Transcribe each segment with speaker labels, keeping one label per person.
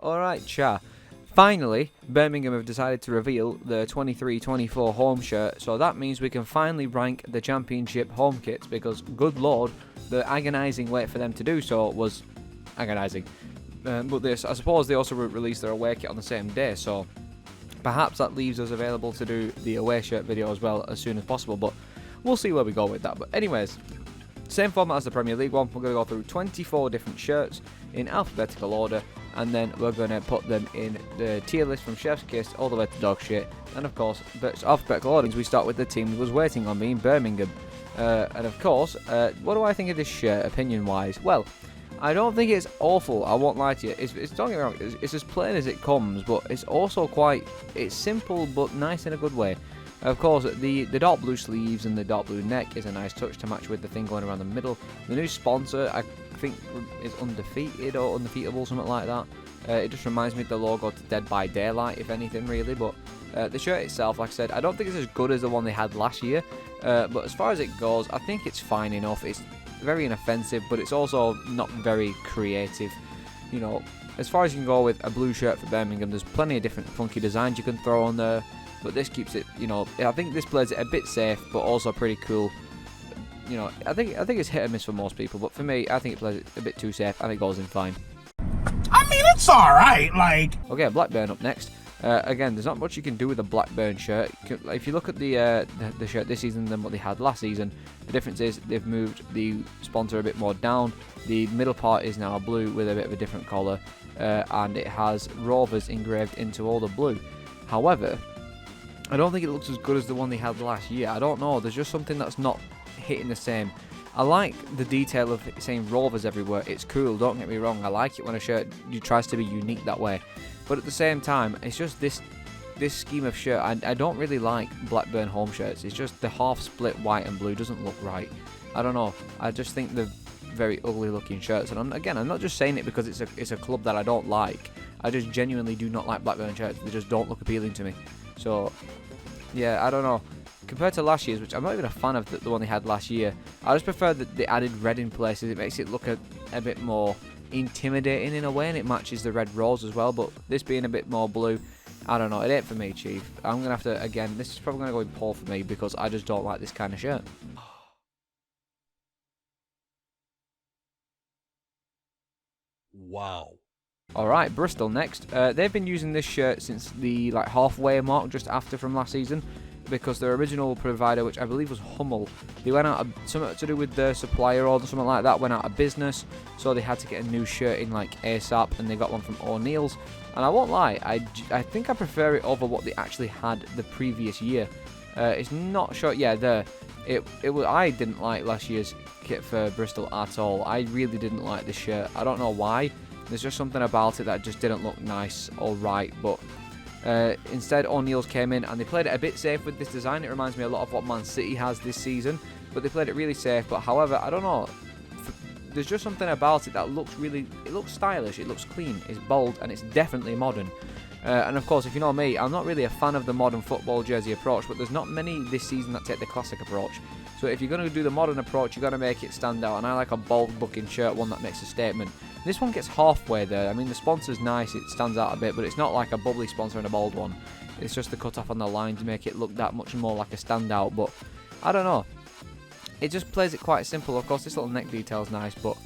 Speaker 1: Alright, cha. Finally, Birmingham have decided to reveal the 23-24 home shirt, so that means we can finally rank the championship home kits, because, good lord, the agonising wait for them to do so was agonising. But I suppose they also released their away kit on the same day, so perhaps that leaves us available to do the away shirt video as well as soon as possible, but we'll see where we go with that. But anyways, same format as the Premier League one. We're going to go through 24 different shirts in alphabetical order, and then we're going to put them in the tier list from Chef's Kiss all the way to dog shit. And of course, alphabetical order, we start with the team that was waiting on me in Birmingham. And of course, what do I think of this shirt, opinion-wise? Well, I don't think it's awful, I won't lie to you. Don't get me wrong, it's as plain as it comes, but it's also it's simple but nice in a good way. Of course, the dark blue sleeves and the dark blue neck is a nice touch to match with the thing going around the middle. The new sponsor, I think, is Undefeated or Undefeatable, something like that. It just reminds me of the logo to Dead by Daylight, if anything, really. But the shirt itself, like I said, I don't think it's as good as the one they had last year. But as far as it goes, I think it's fine enough. It's very inoffensive, but it's also not very creative. You know, as far as you can go with a blue shirt for Birmingham, there's plenty of different funky designs you can throw on there. But this keeps it, you know, I think this plays it a bit safe, but also pretty cool. You know, I think it's hit or miss for most people, but for me, I think it plays it a bit too safe, and it goes in fine.
Speaker 2: I mean, it's alright, like...
Speaker 1: Okay, Blackburn up next. Again, there's not much you can do with a Blackburn shirt. If you look at the shirt this season than what they had last season, the difference is they've moved the sponsor a bit more down. The middle part is now blue with a bit of a different colour, and it has Rovers engraved into all the blue. However, I don't think it looks as good as the one they had last year. I don't know, there's just something that's not hitting the same. I like the detail of saying Rovers everywhere. It's cool, don't get me wrong. I like it when a shirt tries to be unique that way. But at the same time, it's just this scheme of shirt. I don't really like Blackburn home shirts. It's just the half split white and blue doesn't look right. I don't know. I just think they're very ugly looking shirts. And I'm not just saying it because it's a club that I don't like. I just genuinely do not like Blackburn shirts. They just don't look appealing to me. So, yeah, I don't know. Compared to last year's, which I'm not even a fan of the one they had last year, I just prefer that they added red in places. It makes it look a bit more intimidating in a way, and it matches the red rose as well. But this being a bit more blue, I don't know. It ain't for me, Chief. I'm going to have to, again, this is probably going to go in poor for me because I just don't like this kind of shirt.
Speaker 2: Wow.
Speaker 1: Alright, Bristol next. They've been using this shirt since the halfway mark, just after from last season, because their original provider, which I believe was Hummel, they went out of something to do with their supplier or something like that, went out of business, so they had to get a new shirt in ASAP, and they got one from O'Neill's. And I won't lie, I think I prefer it over what they actually had the previous year. It's not sure, yeah, I didn't like last year's kit for Bristol at all. I really didn't like this shirt. I don't know why. There's just something about it that just didn't look nice or right, but instead O'Neill's came in and they played it a bit safe with this design. It reminds me a lot of what Man City has this season, but they played it really safe. But however, I don't know, there's just something about it that looks it looks stylish, it looks clean, it's bold, and it's definitely modern. And of course, if you know me, I'm not really a fan of the modern football jersey approach, but there's not many this season that take the classic approach. So if you're going to do the modern approach, you've got to make it stand out, and I like a bold looking shirt, one that makes a statement. This one gets halfway there. I mean, the sponsor's nice, it stands out a bit, but it's not like a bubbly sponsor and a bold one. It's just the cut off on the line to make it look that much more like a standout, but I don't know. It just plays it quite simple. Of course, this little neck detail's nice, but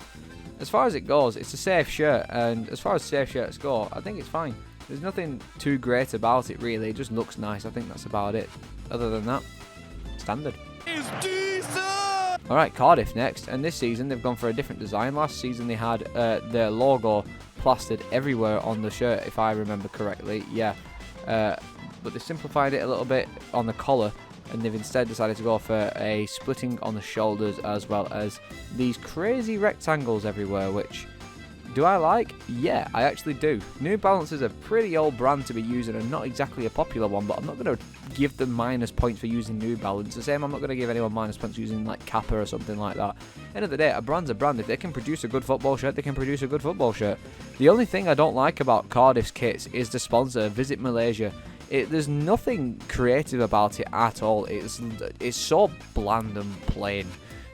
Speaker 1: as far as it goes, it's a safe shirt, and as far as safe shirts go, I think it's fine. There's nothing too great about it, really. It just looks nice. I think that's about it. Other than that, standard. Alright, Cardiff next, and this season they've gone for a different design. Last season they had their logo plastered everywhere on the shirt, if I remember correctly, yeah. But they simplified it a little bit on the collar, and they've instead decided to go for a splitting on the shoulders, as well as these crazy rectangles everywhere, which, do I like? Yeah, I actually do. New Balance is a pretty old brand to be using and not exactly a popular one, but I'm not going to give them minus points for using New Balance. The same, I'm not going to give anyone minus points for using Kappa or something like that. End of the day, a brand's a brand. If they can produce a good football shirt, they can produce a good football shirt. The only thing I don't like about Cardiff's kits is the sponsor, Visit Malaysia. There's nothing creative about it at all. It's so bland and plain.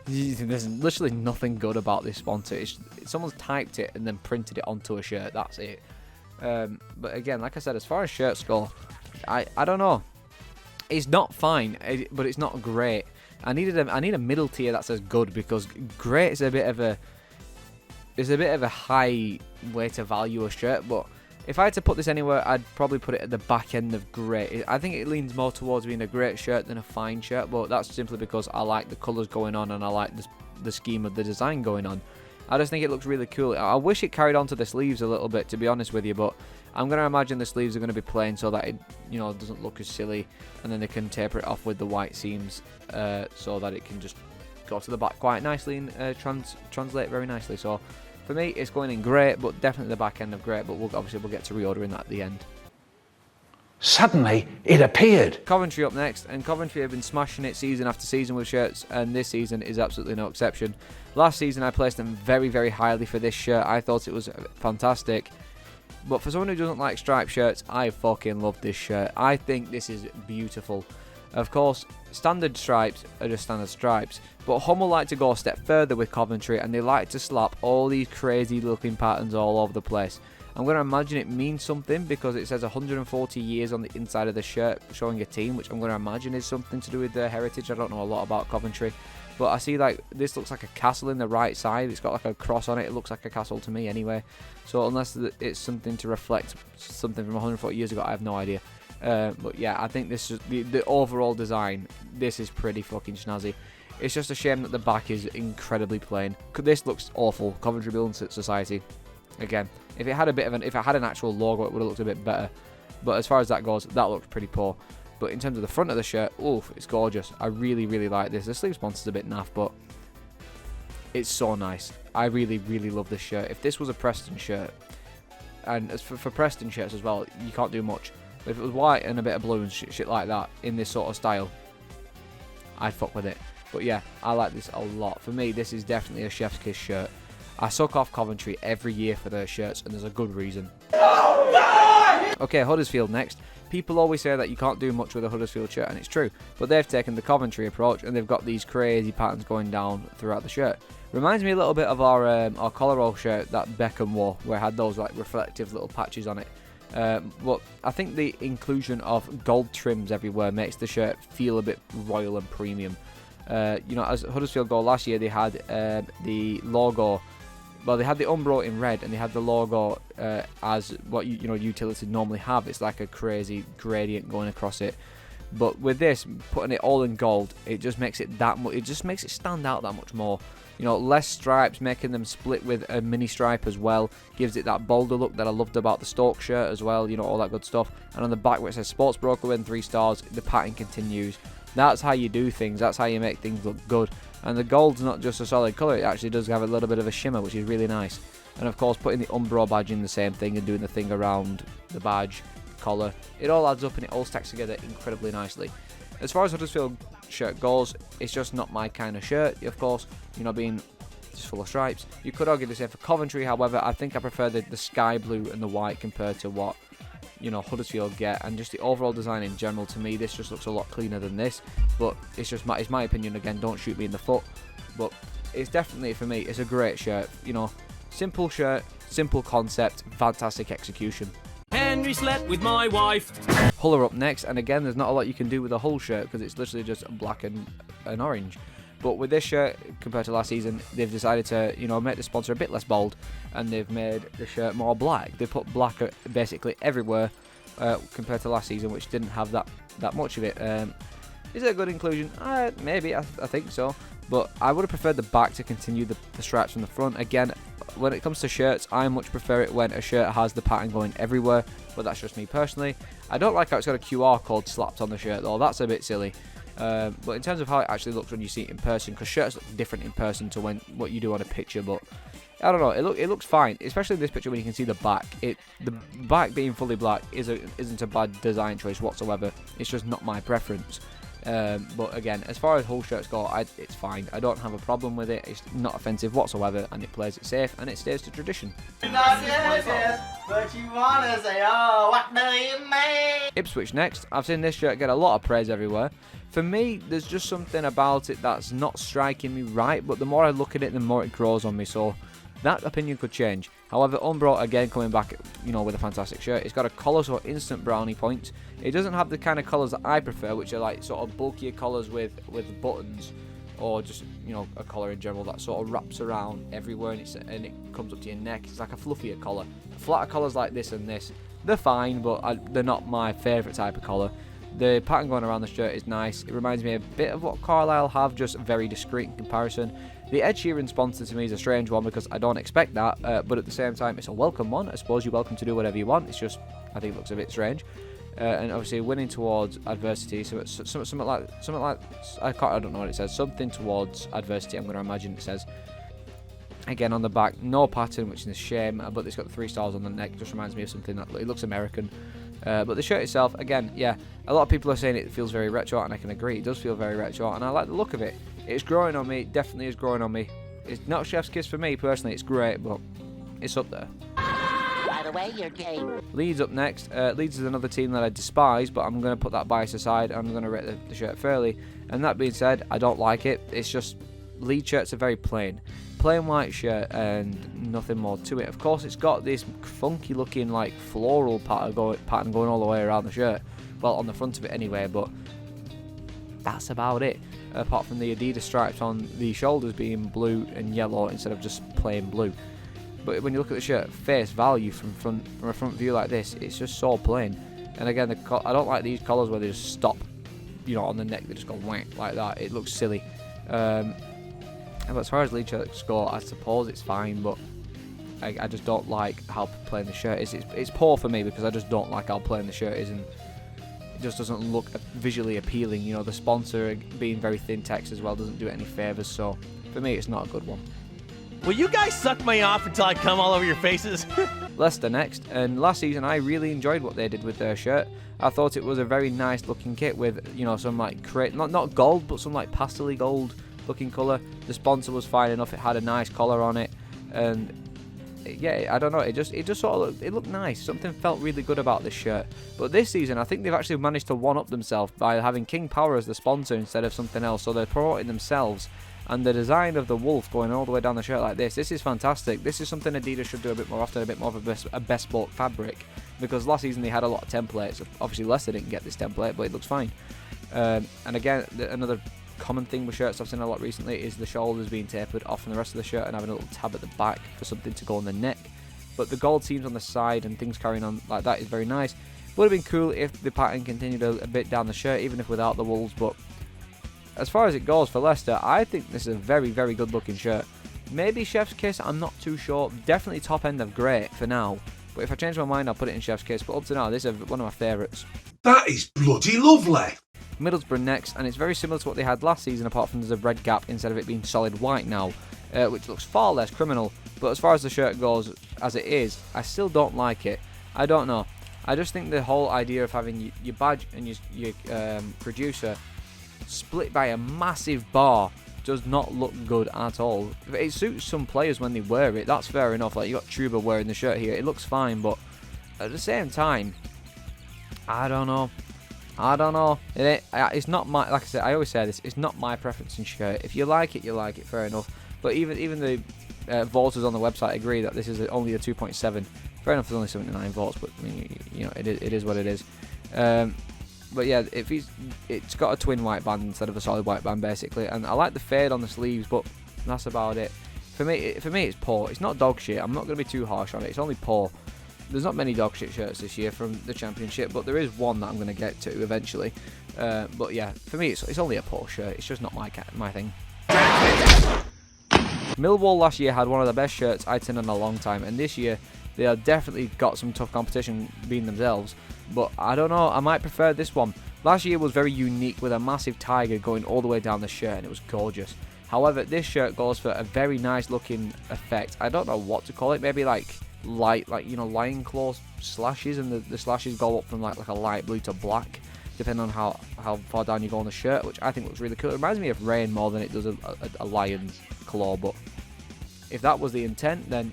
Speaker 1: There's literally nothing good about this sponsor. Someone's typed it and then printed it onto a shirt. That's it. But again, like I said, as far as shirts go, I don't know. It's not fine, but it's not great. I need a middle tier that says good, because great is a bit of a high way to value a shirt. But if I had to put this anywhere, I'd probably put it at the back end of great. I think it leans more towards being a great shirt than a fine shirt, but that's simply because I like the colours going on and I like the scheme of the design going on. I just think it looks really cool. I wish it carried on to the sleeves a little bit, to be honest with you, but I'm going to imagine the sleeves are going to be plain so that it, doesn't look as silly, and then they can taper it off with the white seams so that it can just go to the back quite nicely and translate very nicely. So for me, it's going in great, but definitely the back end of great, but we'll get to reordering that at the end.
Speaker 3: Suddenly, it appeared.
Speaker 1: Coventry up next, and Coventry have been smashing it season after season with shirts, and this season is absolutely no exception. Last season, I placed them very, very highly for this shirt. I thought it was fantastic. But for someone who doesn't like striped shirts, I fucking love this shirt. I think this is beautiful. Of course, standard stripes are just standard stripes, but Hummel like to go a step further with Coventry, and they like to slap all these crazy looking patterns all over the place. I'm going to imagine it means something, because it says 140 years on the inside of the shirt showing a team, which I'm going to imagine is something to do with their heritage. I don't know a lot about Coventry, but I see like this looks like a castle in the right side. It's got like a cross on it. It looks like a castle to me anyway. So unless it's something to reflect something from 140 years ago, I have no idea. But yeah, I think this is the overall design. This is pretty fucking snazzy. It's just a shame that the back is incredibly plain. This looks awful. Coventry Building Society. Again, if it had an actual logo, it would have looked a bit better. But as far as that goes, that looks pretty poor. But in terms of the front of the shirt, oof, it's gorgeous. I really, really like this. The sleeve sponsor's a bit naff, but it's so nice. I really, really love this shirt. If this was a Preston shirt, and as for Preston shirts as well, you can't do much. But if it was white and a bit of blue and shit like that in this sort of style, I'd fuck with it. But yeah, I like this a lot. For me, this is definitely a chef's kiss shirt. I suck off Coventry every year for their shirts, and there's a good reason. Okay, Huddersfield next. People always say that you can't do much with a Huddersfield shirt, and it's true. But they've taken the Coventry approach, and they've got these crazy patterns going down throughout the shirt. Reminds me a little bit of our collar roll shirt that Beckham wore, where it had those like reflective little patches on it. But I think the inclusion of gold trims everywhere makes the shirt feel a bit royal and premium. As Huddersfield go last year, they had the logo. Well, they had the Umbro in red, and they had the logo as what utilities normally have. It's like a crazy gradient going across it. But with this, putting it all in gold, it just makes it that much. It just makes it stand out that much more. Less stripes, making them split with a mini stripe as well, gives it that bolder look that I loved about the Stoke shirt as well. All that good stuff. And on the back where it says Sports Broker win 3 stars, the pattern continues. That's how you do things. That's how you make things look good. And the gold's not just a solid colour, it actually does have a little bit of a shimmer, which is really nice. And of course, putting the Umbro badge in the same thing and doing the thing around the badge, collar, it all adds up and it all stacks together incredibly nicely. As far as Huddersfield shirt goes, it's just not my kind of shirt, of course, being just full of stripes. You could argue the same for Coventry, however, I think I prefer the sky blue and the white compared to what Huddersfield get, and just the overall design in general. To me, this just looks a lot cleaner than this, but it's my opinion. Again, don't shoot me in the foot, but it's definitely, for me, it's a great shirt. Simple shirt, simple concept, fantastic execution.
Speaker 4: Henry slept with my wife.
Speaker 1: Hull are up next, and again, there's not a lot you can do with a Hull shirt because it's literally just black and orange. But with this shirt, compared to last season, they've decided to, make the sponsor a bit less bold, and they've made the shirt more black. They put black basically everywhere compared to last season, which didn't have that much of it. Is it a good inclusion? Maybe, I think so. But I would have preferred the back to continue the stripes from the front. Again, when it comes to shirts, I much prefer it when a shirt has the pattern going everywhere, but that's just me personally. I don't like how it's got a QR code slapped on the shirt though, that's a bit silly. But in terms of how it actually looks when you see it in person, because shirts look different in person to what you do on a picture, but I don't know, it looks fine, especially in this picture when you can see the back. The back being fully black isn't a bad design choice whatsoever, it's just not my preference. But again, as far as Hull shirts go, it's fine. I don't have a problem with it. It's not offensive whatsoever, and it plays it safe, and it stays to tradition.
Speaker 5: But you wanna say, oh, what do you mean?
Speaker 1: Ipswich next. I've seen this shirt get a lot of praise everywhere. For me, there's just something about it that's not striking me right, but the more I look at it, the more it grows on me, so that opinion could change. However, Umbro, again, coming back, with a fantastic shirt. It's got a collar, so instant brownie points. It doesn't have the kind of colours that I prefer, which are like sort of bulkier collars with buttons, or just, a collar in general that sort of wraps around everywhere and it comes up to your neck. It's like a fluffier collar. Flatter collars like this and this, they're fine, but they're not my favourite type of collar. The pattern going around the shirt is nice. It reminds me a bit of what Carlisle have, just very discreet in comparison. The Ed Sheeran sponsor to me is a strange one because I don't expect that, but at the same time, it's a welcome one. I suppose you're welcome to do whatever you want. It's just, I think it looks a bit strange. And obviously, winning towards adversity, something like I don't know what it says. Something towards adversity. I'm going to imagine it says. Again, on the back, no pattern, which is a shame, but it's got the 3 stars on the neck. It just reminds me of something that it looks American. But the shirt itself, again, yeah, a lot of people are saying it feels very retro, and I can agree. It does feel very retro, and I like the look of it. It's growing on me. Definitely is growing on me. It's not chef's kiss for me personally. It's great, but it's up there.
Speaker 6: By the way, you're gay.
Speaker 1: Leeds up next. Leeds is another team that I despise, but I'm going to put that bias aside. I'm going to rate the shirt fairly. And that being said, I don't like it. It's just Leeds shirts are very plain white shirt and nothing more to it. Of course, it's got this funky looking like floral pattern going all the way around the shirt. Well, on the front of it anyway, but that's about it. Apart from the Adidas stripes on the shoulders being blue and yellow instead of just plain blue. But when you look at the shirt, face value from a front view like this, it's just so plain. And again, I don't like these collars where they just stop, on the neck. They just go whack like that. It looks silly. But as far as Leeds shirts go, I suppose it's fine, but I just don't like how plain the shirt is. It's poor for me because I just don't like how plain the shirt is, and it just doesn't look visually appealing. The sponsor being very thin text as well doesn't do it any favours, so for me it's not a good one.
Speaker 4: Will you guys suck me off until I come all over your faces?
Speaker 1: Leicester next, and last season I really enjoyed what they did with their shirt. I thought it was a very nice looking kit with, some like not gold, but some like pastel gold looking colour. The sponsor was fine enough. It had a nice collar on it, and yeah, I don't know. It just sort of looked nice. Something felt really good about this shirt. But this season, I think they've actually managed to one-up themselves by having King Power as the sponsor instead of something else. So they're promoting themselves. And the design of the wolf going all the way down the shirt like this is fantastic. This is something Adidas should do a bit more often, a bit more of a bespoke fabric. Because last season they had a lot of templates. Obviously Leicester didn't get this template, but it looks fine. And again, another common thing with shirts I've seen a lot recently is the shoulders being tapered off from the rest of the shirt and having a little tab at the back for something to go on the neck. But the gold seams on the side and things carrying on like that is very nice. Would have been cool if the pattern continued a bit down the shirt, even if without the wolves, but as far as it goes for Leicester, I think this is a very, very good looking shirt. Maybe Chef's Kiss, I'm not too sure. Definitely top end of great for now. But if I change my mind, I'll put it in Chef's Kiss. But up to now, this is one of my favourites.
Speaker 2: That is bloody lovely.
Speaker 1: Middlesbrough next, and it's very similar to what they had last season, apart from there's a red gap instead of it being solid white now, which looks far less criminal. But as far as the shirt goes, as it is, I still don't like it. I don't know. I just think the whole idea of having your badge and your producer split by a massive bar does not look good at all. It suits some players when they wear it, that's fair enough. Like, you got Truba wearing the shirt here, it looks fine, but at the same time, I don't know. It's not my, like I said, I always say this, it's not my preference in shirt. If you like it, fair enough. But even the voters on the website agree that this is only a 2.7. Fair enough, there's only 79 votes, but I mean, it is what it is. But yeah, it's got a twin white band instead of a solid white band basically, and I like the fade on the sleeves, but that's about it. For me, it's poor. It's not dog shit. I'm not going to be too harsh on it. It's only poor. There's not many dog shit shirts this year from the Championship, but there is one that I'm going to get to eventually. But yeah, for me, it's only a poor shirt. It's just not my thing. Millwall last year had one of the best shirts I'd seen in a long time, and this year they have definitely got some tough competition being themselves. But I don't know, I might prefer this one. Last year was very unique with a massive tiger going all the way down the shirt, and it was gorgeous. However, this shirt goes for a very nice looking effect. I don't know what to call it. Maybe like lion claw slashes, and the slashes go up from like a light blue to black, depending on how far down you go on the shirt, which I think looks really cool. It reminds me of rain more than it does a lion's claw, but if that was the intent, then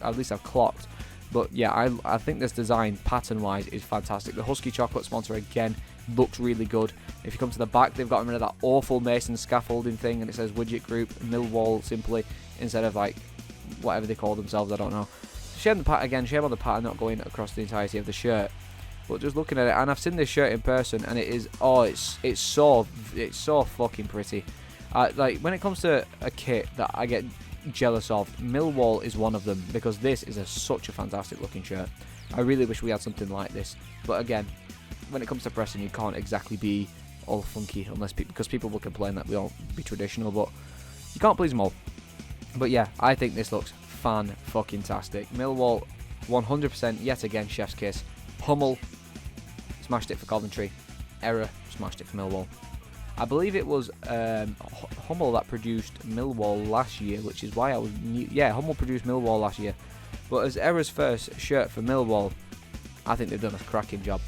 Speaker 1: at least I've clocked. But yeah, I think this design, pattern-wise, is fantastic. The Husky Chocolate sponsor, again, looks really good. If you come to the back, they've gotten rid of that awful Mason scaffolding thing, and it says Widget Group, Millwall, simply, instead of, like, whatever they call themselves, I don't know. shame on the pattern not going across the entirety of the shirt. But just looking at it, and I've seen this shirt in person, and it is, it's so fucking pretty. Like, when it comes to a kit that I get jealous of, Millwall is one of them, because this is such a fantastic looking shirt. I really wish we had something like this, but again, when it comes to Preston, you can't exactly be all funky because people will complain that we all be traditional, but you can't please them all. But yeah, I think this looks fan-fucking-tastic. Millwall, 100% yet again chef's kiss. Hummel smashed it for Coventry. Error smashed it for Millwall. I believe it was Hummel that produced Millwall last year, which is why I was Hummel produced Millwall last year. But as Error's first shirt for Millwall, I think they've done a cracking job.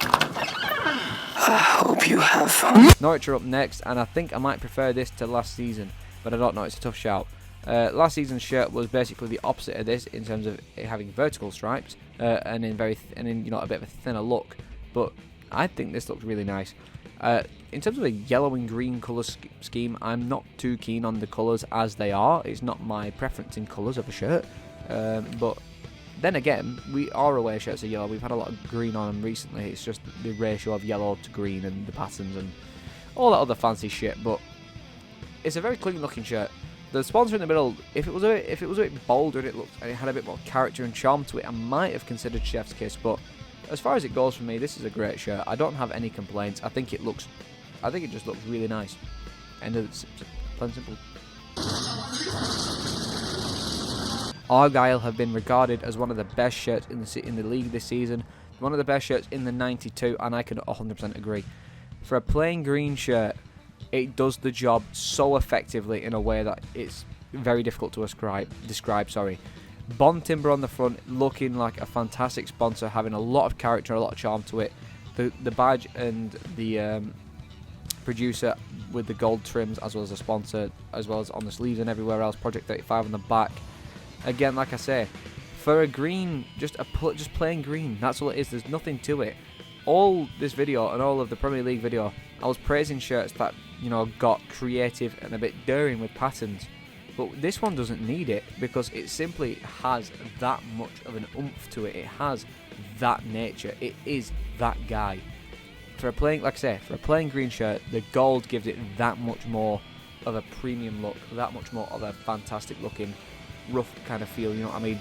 Speaker 7: I hope you have fun.
Speaker 1: Norwich are up next, and I think I might prefer this to last season, but I don't know, it's a tough shout. Last season's shirt was basically the opposite of this in terms of it having vertical stripes and in a bit of a thinner look, but I think this looks really nice. In terms of a yellow and green colour scheme, I'm not too keen on the colours as they are. It's not my preference in colours of a shirt, but then again, our away shirts are yellow. We've had a lot of green on them recently. It's just the ratio of yellow to green and the patterns and all that other fancy shit. But it's a very clean looking shirt. The sponsor in the middle, if it was a bit bolder and it had a bit more character and charm to it, I might have considered Chef's Kiss. But as far as it goes for me, this is a great shirt. I don't have any complaints. I think it just looks really nice. End of it. Plain simple. Argyle have been regarded as one of the best shirts in the league this season, one of the best shirts in the 92, and I can 100% agree. For a plain green shirt, it does the job so effectively in a way that it's very difficult to describe. Bond timber on the front, looking like a fantastic sponsor, having a lot of character, a lot of charm to it. The badge and the producer with the gold trims, as well as a sponsor, as well as on the sleeves and everywhere else. Project 35 on the back. Again, like I say, for a green, just plain green, that's all it is. There's nothing to it. All this video and all of the Premier League video, I was praising shirts that, got creative and a bit daring with patterns. But this one doesn't need it because it simply has that much of an oomph to it. It has that nature. It is that guy. For a plain green shirt, the gold gives it that much more of a premium look, that much more of a fantastic looking, rough kind of feel, you know what I mean?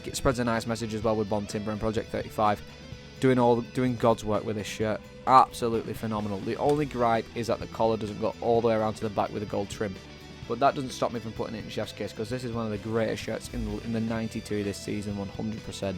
Speaker 1: It spreads a nice message as well with Bond Timber and Project 35. Doing God's work with this shirt. Absolutely phenomenal. The only gripe is that the collar doesn't go all the way around to the back with a gold trim. But that doesn't stop me from putting it in Chef's Kiss, because this is one of the greatest shirts in the 92 this season, 100%.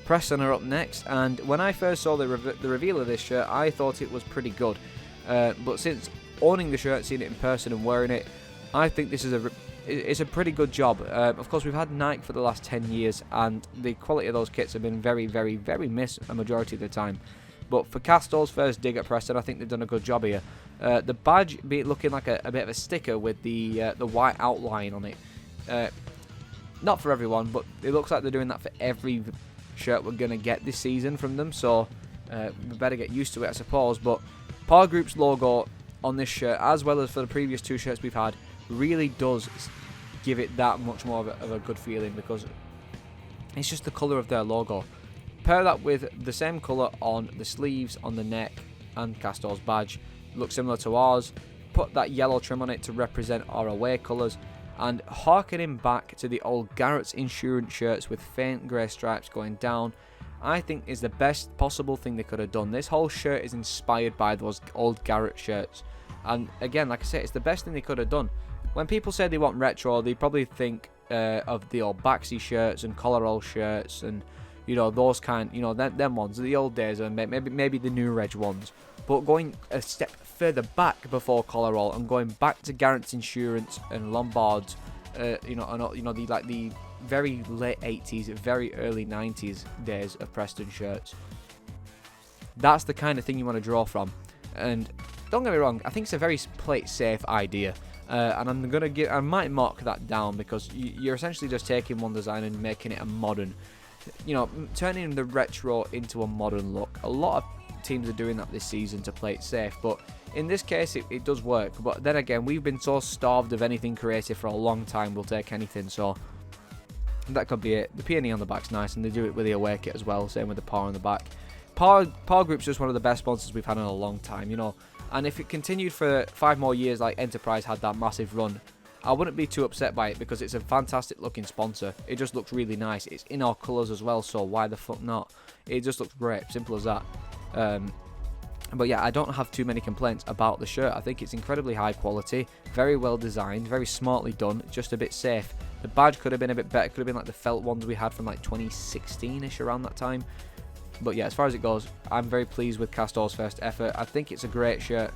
Speaker 1: Preston are up next, and when I first saw the reveal of this shirt, I thought it was pretty good. But since owning the shirt, seeing it in person and wearing it, I think this is it's a pretty good job. Of course, we've had Nike for the last 10 years, and the quality of those kits have been very, very, very miss a majority of the time. But for Castor's first dig at Preston, I think they've done a good job here. The badge looking like a bit of a sticker with the white outline on it. Not for everyone, but it looks like they're doing that for every shirt we're going to get this season from them. So we better get used to it, I suppose. But Power Group's logo on this shirt, as well as for the previous two shirts we've had, really does give it that much more of a good feeling, because it's just the colour of their logo. Pair that with the same colour on the sleeves, on the neck, and Castor's badge. Looks similar to ours. Put that yellow trim on it to represent our away colours. And harkening back to the old Garrett's Insurance shirts with faint grey stripes going down, I think is the best possible thing they could have done. This whole shirt is inspired by those old Garrett shirts. And again, like I say, it's the best thing they could have done. When people say they want retro, they probably think of the old Baxi shirts and Collarol shirts and, those kind, them ones, the old days, and maybe the new reg ones. But going a step further back before Collarol and going back to Garrett's Insurance and Lombard's, the very late 80s, very early 90s days of Preston shirts. That's the kind of thing you want to draw from. And don't get me wrong, I think it's a very plate safe idea. And I might mark that down, because you're essentially just taking one design and making it a modern, turning the retro into a modern look. A lot of teams are doing that this season to play it safe, but in this case it does work. But then again, we've been so starved of anything creative for a long time, we'll take anything, so that could be it. The peony on the back's nice, and they do it with the away kit as well, same with the power on the back. Power Group's just one of the best sponsors we've had in a long time, you know, and if it continued for 5 more years like Enterprise had that massive run, I wouldn't be too upset by it, because it's a fantastic looking sponsor. It just looks really nice. It's in our colours as well, so why the fuck not? It just looks great, simple as that. But yeah, I don't have too many complaints about the shirt. I think it's incredibly high quality, very well designed, very smartly done, just a bit safe. The badge could have been a bit better, could have been like the felt ones we had from like 2016ish, around that time. But yeah, as far as it goes, I'm very pleased with Castor's first effort. I think it's a great shirt.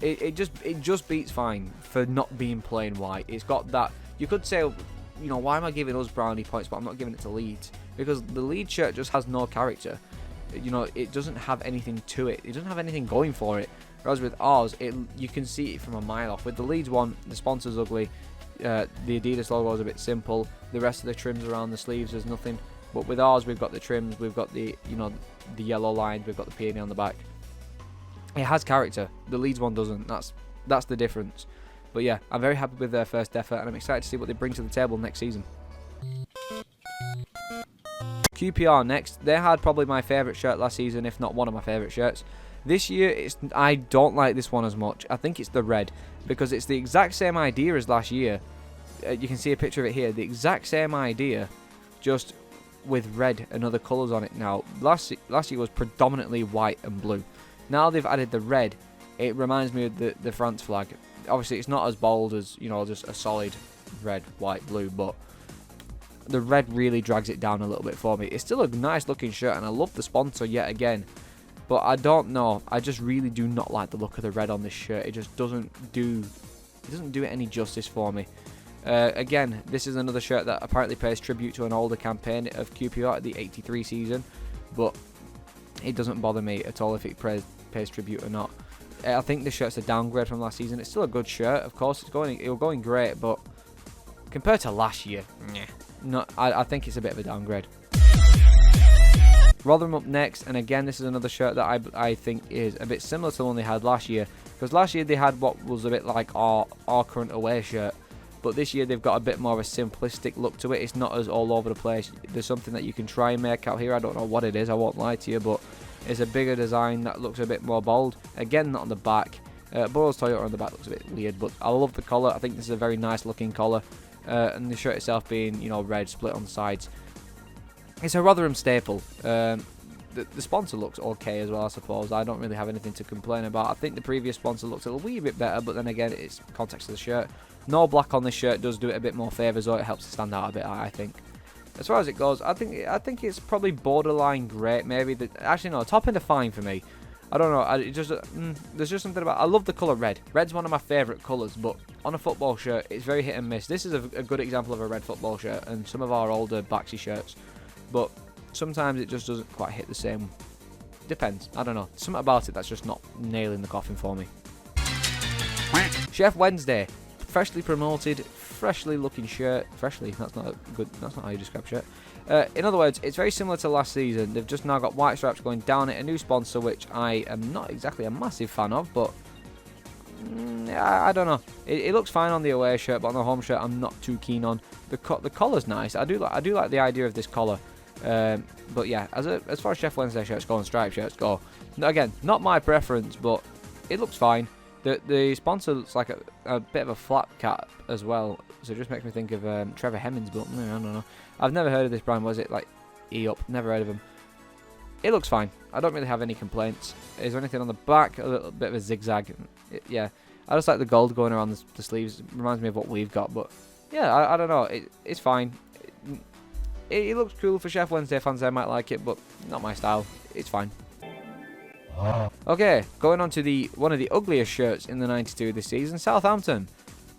Speaker 1: It just beats fine for not being plain white. It's got that, you could say, you know, why am I giving us brownie points but I'm not giving it to Leeds? Because the Leeds shirt just has no character. You know, it doesn't have anything to it. It doesn't have anything going for it. Whereas with ours, you can see it from a mile off. With the Leeds one, the sponsor's ugly. The Adidas logo is a bit simple. The rest of the trims around the sleeves, there's nothing. But with ours, we've got the trims, we've got the, you know, the yellow lines, we've got the peony on the back. It has character. The Leeds one doesn't. That's the difference. But yeah, I'm very happy with their first effort, and I'm excited to see what they bring to the table next season. QPR next. They had probably my favourite shirt last season, if not one of my favourite shirts. This year, I don't like this one as much. I think it's the red, because it's the exact same idea as last year. You can see a picture of it here. The exact same idea, just with red and other colours on it now. Last year was predominantly white and blue. Now they've added the red. It reminds me of the France flag. Obviously, it's not as bold as, you know, just a solid red, white, blue, but the red really drags it down a little bit for me. It's still a nice looking shirt, and I love the sponsor yet again. But I don't know. I just really do not like the look of the red on this shirt. It just doesn't do it any justice for me. Again, this is another shirt that apparently pays tribute to an older campaign of QPR at the 83 season, but it doesn't bother me at all if it pays tribute or not. I think this shirt's a downgrade from last season. It's still a good shirt, of course. It'll going great, but compared to last year, I think it's a bit of a downgrade. Rotherham up next, and again, this is another shirt that I think is a bit similar to the one they had last year, because last year they had what was a bit like our current away shirt. But this year they've got a bit more of a simplistic look to it. It's not as all over the place. There's something that you can try and make out here. I don't know what it is, I won't lie to you, but it's a bigger design that looks a bit more bold. Again, not on the back. Burroughs Toyota on the back looks a bit weird, but I love the collar. I think this is a very nice looking collar. And the shirt itself being, you know, red split on the sides. It's a Rotherham staple. The sponsor looks okay as well, I suppose. I don't really have anything to complain about. I think the previous sponsor looked a wee bit better, but then again, it's context of the shirt. No black on this shirt does do it a bit more favours, though. It helps to stand out a bit, I think. As far as it goes, I think it's probably borderline great. Maybe actually no, top end of fine for me. I don't know. There's just something about. I love the colour red. Red's one of my favourite colours, but on a football shirt, it's very hit and miss. This is a good example of a red football shirt, and some of our older Baxi shirts, but sometimes it just doesn't quite hit the same. Depends. I don't know. Something about it that's just not nailing the coffin for me. Chef Wednesday. Freshly promoted, freshly looking shirt. Freshly, that's not how you describe shirt. In other words, it's very similar to last season. They've just now got white stripes going down it, a new sponsor, which I am not exactly a massive fan of, but I don't know. It looks fine on the away shirt, but on the home shirt, I'm not too keen on. The collar's nice. I do like the idea of this collar. But yeah, as far as Chef Wednesday shirts go and striped shirts go, again, not my preference, but it looks fine. The sponsor looks like a bit of a flat cap as well, so it just makes me think of Trevor Hemmings, but I don't know. I've never heard of this brand. Was it like E-Up? Never heard of him. It looks fine. I don't really have any complaints. Is there anything on the back? A little bit of a zigzag. Yeah, I just like the gold going around the sleeves. It reminds me of what we've got, but yeah, I don't know. It's fine. It looks cool for Chef Wednesday fans. They might like it, but not my style. It's fine. Okay, going on to one of the ugliest shirts in the 92 this season, Southampton.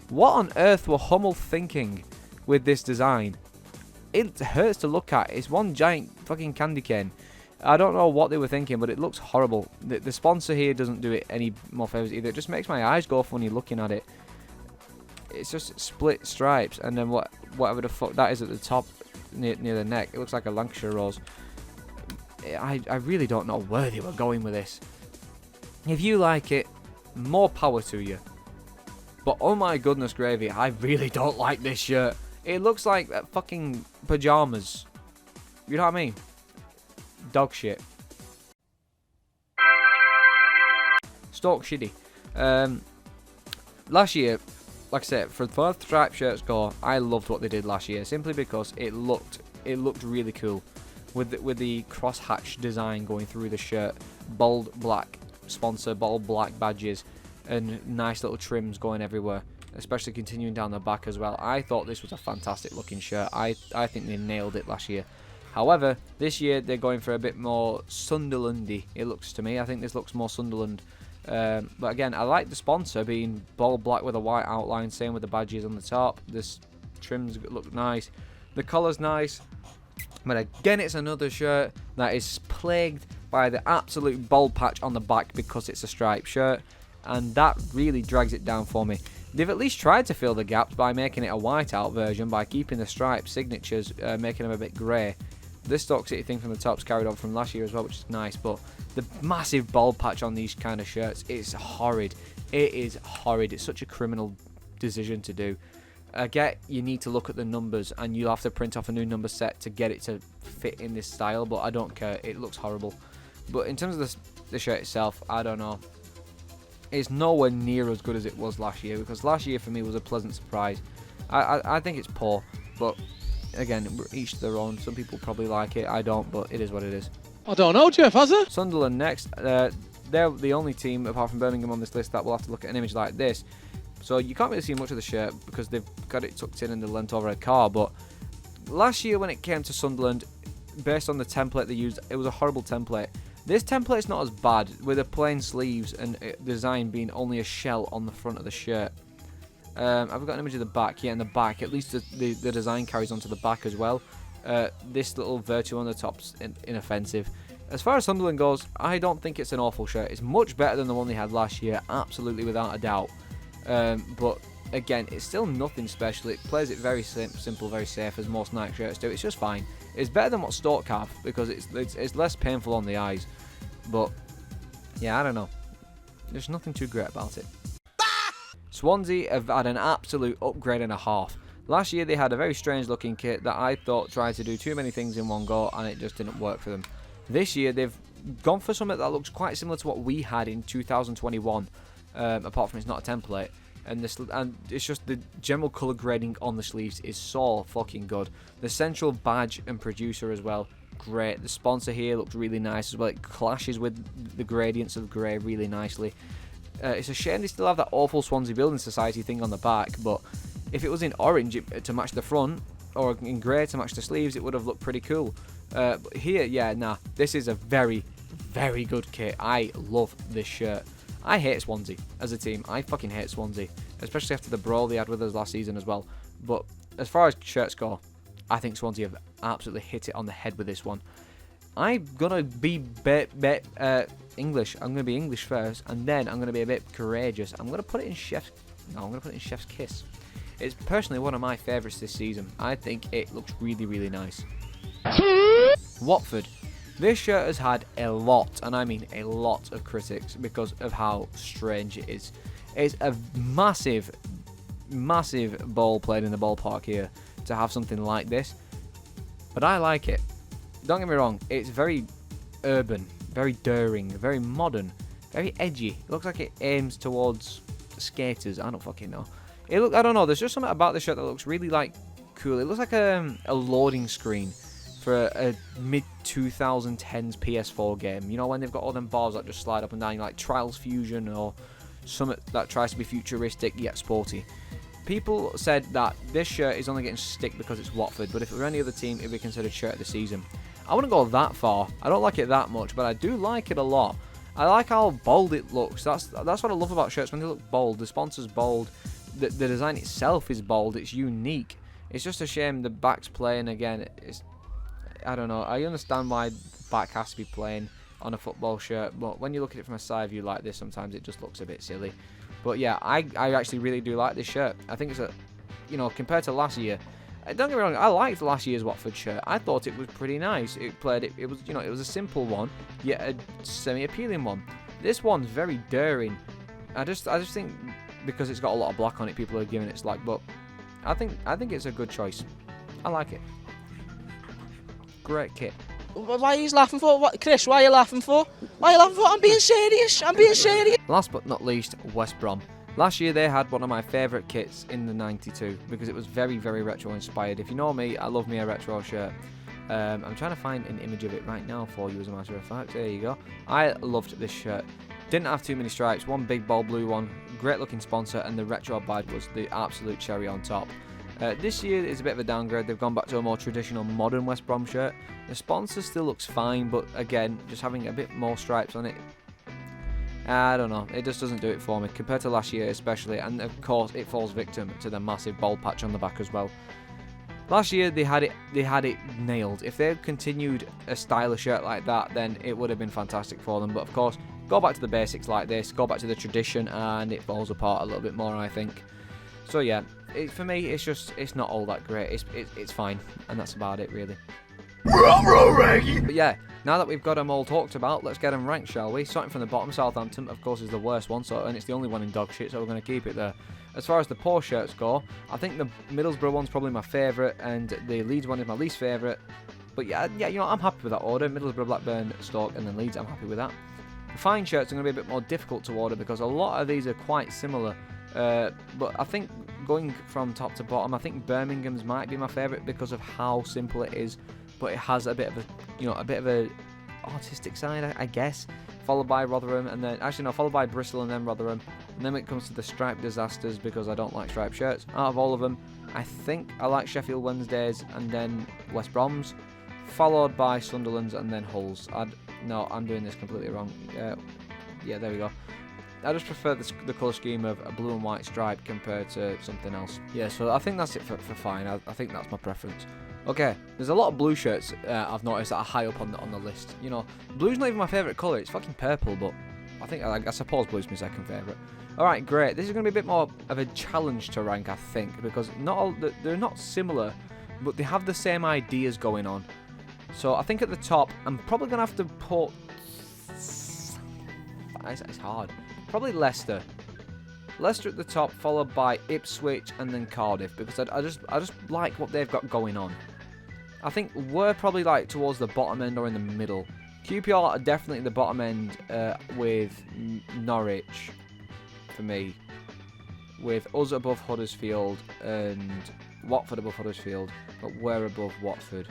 Speaker 1: What on earth were Hummel thinking with this design? It hurts to look at. It's one giant fucking candy cane. I don't know what they were thinking, but it looks horrible. The sponsor here doesn't do it any more favours either. It just makes my eyes go funny looking at it. It's just split stripes, and then whatever the fuck that is at the top near the neck. It looks like a Lancashire rose. I really don't know where they were going with this. If you like it, more power to you. But oh my goodness gravy, I really don't like this shirt. It looks like fucking pajamas. You know what I mean? Dog shit. Stoke shitty. Last year, like I said, for far as striped shirts go, I loved what they did last year simply because it looked really cool with the cross-hatch design going through the shirt, bold black sponsor, bold black badges, and nice little trims going everywhere, especially continuing down the back as well. I thought this was a fantastic looking shirt. I think they nailed it last year. However, this year they're going for a bit more Sunderland-y, it looks to me. I think this looks more Sunderland. But again, I like the sponsor being bold black with a white outline, same with the badges on the top. This trims look nice. The color's nice. But again, it's another shirt that is plagued by the absolute bold patch on the back because it's a striped shirt. And that really drags it down for me. They've at least tried to fill the gaps by making it a white-out version, by keeping the stripe signatures, making them a bit grey. This Stoke City thing from the top's carried on from last year as well, which is nice. But the massive bold patch on these kind of shirts is horrid. It is horrid. It's such a criminal decision to do. I get you need to look at the numbers and you'll have to print off a new number set to get it to fit in this style, but I don't care. It looks horrible. But in terms of the shirt itself, I don't know. It's nowhere near as good as it was last year, because last year for me was a pleasant surprise. I think it's poor, but again, each to their own. Some people probably like it, I don't, but it is what it is.
Speaker 7: I don't know, Jeff, has it?
Speaker 1: Sunderland next. They're the only team, apart from Birmingham on this list, that will have to look at an image like this. So you can't really see much of the shirt because they've got it tucked in the length over a car. But last year when it came to Sunderland, based on the template they used, it was a horrible template. This template's not as bad, with the plain sleeves and design being only a shell on the front of the shirt. I've got an image of the back. Yeah, in the back, at least the design carries onto the back as well. This little virtue on the top's inoffensive. As far as Sunderland goes, I don't think it's an awful shirt. It's much better than the one they had last year, absolutely without a doubt. But again, it's still nothing special. It plays it very simple, very safe, as most Nike shirts do. It's just fine. It's better than what Stoke have because it's less painful on the eyes. But yeah, I don't know. There's nothing too great about it. Swansea have had an absolute upgrade and a half. Last year they had a very strange looking kit that I thought tried to do too many things in one go, and it just didn't work for them. This year they've gone for something that looks quite similar to what we had in 2021. Apart from it's not a template, and it's just the general colour grading on the sleeves is so fucking good. The central badge and producer as well, great. The sponsor here looks really nice as well. It clashes with the gradients of grey really nicely. It's a shame they still have that awful Swansea Building Society thing on the back, but if it was in orange to match the front, or in grey to match the sleeves, it would have looked pretty cool. But here, yeah, nah, this is a very, very good kit. I love this shirt. I hate Swansea as a team. I fucking hate Swansea, especially after the brawl they had with us last season as well. But as far as shirts go, I think Swansea have absolutely hit it on the head with this one. I'm gonna be English. I'm gonna be English first, and then I'm gonna be a bit courageous. I'm gonna put it in Chef's Kiss. It's personally one of my favourites this season. I think it looks really, really nice. Watford. This shirt has had a lot, and I mean a lot, of critics because of how strange it is. It's a massive, massive ball played in the ballpark here to have something like this. But I like it. Don't get me wrong, it's very urban, very daring, very modern, very edgy. It looks like it aims towards skaters. I don't fucking know. I don't know, there's just something about this shirt that looks really cool. It looks like a loading screen for a mid-2010s PS4 game. You know, when they've got all them bars that just slide up and down, like Trials Fusion or something that tries to be futuristic yet sporty. People said that this shirt is only getting stick because it's Watford, but if it were any other team, it would be considered shirt of the season. I wouldn't go that far. I don't like it that much, but I do like it a lot. I like how bold it looks. That's what I love about shirts, when they look bold. The sponsor's bold. The design itself is bold. It's unique. It's just a shame the back's playing again. I don't know. I understand why the back has to be playing on a football shirt, but when you look at it from a side view like this, sometimes it just looks a bit silly. But yeah, I actually really do like this shirt. I think it's compared to last year, Don't get me wrong, I liked last year's Watford shirt. I thought it was pretty nice. It was, you know, it was a simple one, yet a semi-appealing one. This one's very daring. I just think because it's got a lot of black on it, people are giving it slack, but I think it's a good choice. I like it. Great kit.
Speaker 8: Why are you laughing for? What, Chris, why are you laughing for? Why are you laughing for? I'm being serious. I'm being serious.
Speaker 1: Last but not least, West Brom. Last year they had one of my favourite kits in the 92 because it was very, very retro inspired. If you know me, I love me a retro shirt. I'm trying to find an image of it right now for you, as a matter of fact. There you go. I loved this shirt. Didn't have too many stripes, one big bold blue one, great looking sponsor, and the retro badge was the absolute cherry on top. This year is a bit of a downgrade. They've gone back to a more traditional modern West Brom shirt. The sponsor still looks fine, but again, just having a bit more stripes on it, I don't know, it just doesn't do it for me compared to last year especially, and of course it falls victim to the massive bold patch on the back as well. Last year they had it nailed. If they had continued a stylish shirt like that, then it would have been fantastic for them, but of course, go back to the basics like this, go back to the tradition, and it falls apart a little bit more, I think. So yeah, for me, it's not all that great. It's fine, and that's about it, really. But yeah, now that we've got them all talked about, let's get them ranked, shall we? Starting from the bottom, Southampton, of course, is the worst one, and it's the only one in dog shit, so we're going to keep it there. As far as the poor shirts go, I think the Middlesbrough one's probably my favourite, and the Leeds one is my least favourite. But yeah, you know, I'm happy with that order. Middlesbrough, Blackburn, Stoke, and then Leeds, I'm happy with that. The fine shirts are going to be a bit more difficult to order because a lot of these are quite similar. But I think going from top to bottom, I think Birmingham's might be my favourite because of how simple it is, but it has a bit of a artistic side, I guess. Followed by Rotherham, and then followed by Bristol and then Rotherham. And then when it comes to the striped disasters, because I don't like striped shirts, out of all of them, I think I like Sheffield Wednesdays and then West Brom's, followed by Sunderland's and then Hull's. No, I'm doing this completely wrong. Yeah, there we go. I just prefer the colour scheme of a blue and white stripe compared to something else. Yeah, so I think that's it for fine. I think that's my preference. Okay, there's a lot of blue shirts I've noticed that are high up on the list. You know, blue's not even my favourite colour. It's fucking purple, but I suppose blue's my second favourite. All right, great. This is going to be a bit more of a challenge to rank, I think, because they're not similar, but they have the same ideas going on. So I think at the top, I'm probably going to have to put... It's hard. Probably Leicester. Leicester at the top, followed by Ipswich and then Cardiff, because I just like what they've got going on. I think we're probably like towards the bottom end or in the middle. QPR are definitely the bottom end with Norwich for me, with us above Huddersfield and Watford above Huddersfield, but we're above Watford.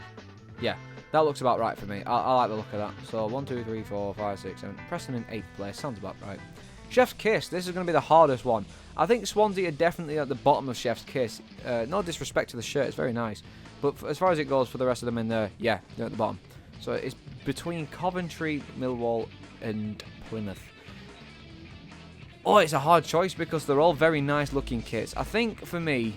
Speaker 1: Yeah, that looks about right for me. I like the look of that. So 1, 2, 3, 4, 5, 6, 7. Preston in 8th place. Sounds about right. Chef's Kiss. This is going to be the hardest one. I think Swansea are definitely at the bottom of Chef's Kiss. No disrespect to the shirt. It's very nice. But as far as it goes for the rest of them in there, yeah, they're at the bottom. So it's between Coventry, Millwall, and Plymouth. Oh, it's a hard choice because they're all very nice looking kits. I think for me,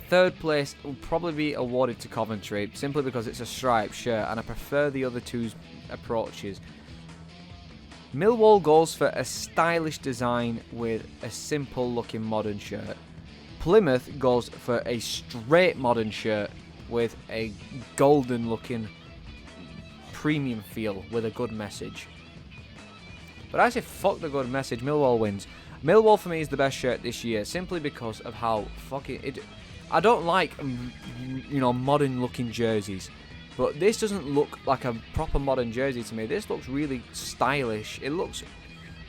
Speaker 1: third place will probably be awarded to Coventry simply because it's a striped shirt and I prefer the other two's approaches. Millwall goes for a stylish design with a simple looking modern shirt. Plymouth goes for a straight modern shirt with a golden looking premium feel with a good message. But I say fuck the good message, Millwall wins. Millwall for me is the best shirt this year simply because of how fucking it. I don't like modern looking jerseys, but this doesn't look like a proper modern jersey to me. This looks really stylish. It looks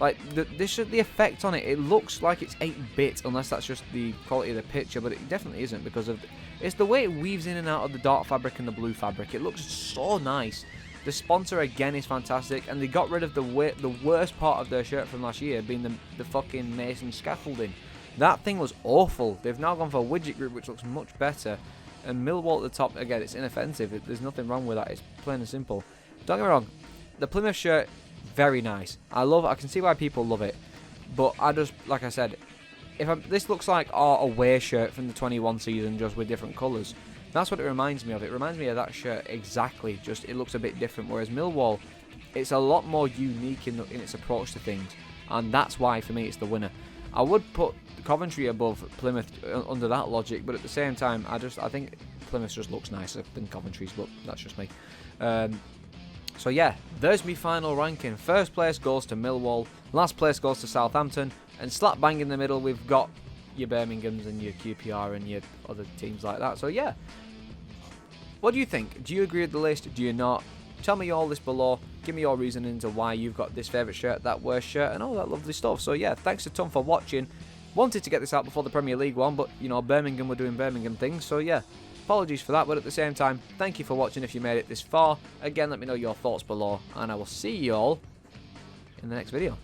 Speaker 1: like the effect on it. It looks like it's 8-bit, unless that's just the quality of the picture, but it definitely isn't because of it's the way it weaves in and out of the dark fabric and the blue fabric. It looks so nice. The sponsor again is fantastic, and they got rid of the worst part of their shirt from last year, being the fucking Mason scaffolding. That thing was awful. They've now gone for a widget group, which looks much better. And Millwall at the top, again, it's inoffensive. There's nothing wrong with that. It's plain and simple. Don't get me wrong. The Plymouth shirt, very nice. I can see why people love it. But I just, like I said, this looks like our away shirt from the 21 season, just with different colours. That's what it reminds me of. It reminds me of that shirt exactly. Just it looks a bit different. Whereas Millwall, it's a lot more unique in its approach to things. And that's why, for me, it's the winner. I would put Coventry above Plymouth under that logic, but at the same time, I think Plymouth just looks nicer than Coventry's, but that's just me. So yeah, there's my final ranking. First place goes to Millwall, last place goes to Southampton, and slap bang in the middle we've got your Birminghams and your QPR and your other teams like that. So yeah, what do you think? Do you agree with the list? Do you not? Tell me all this below. Give me your reasoning to why you've got this favourite shirt, that worst shirt, and all that lovely stuff. So yeah, thanks a ton for watching. Wanted to get this out before the Premier League one, but you know, Birmingham were doing Birmingham things, so yeah, apologies for that, but at the same time, thank you for watching if you made it this far. Again, let me know your thoughts below, and I will see you all in the next video.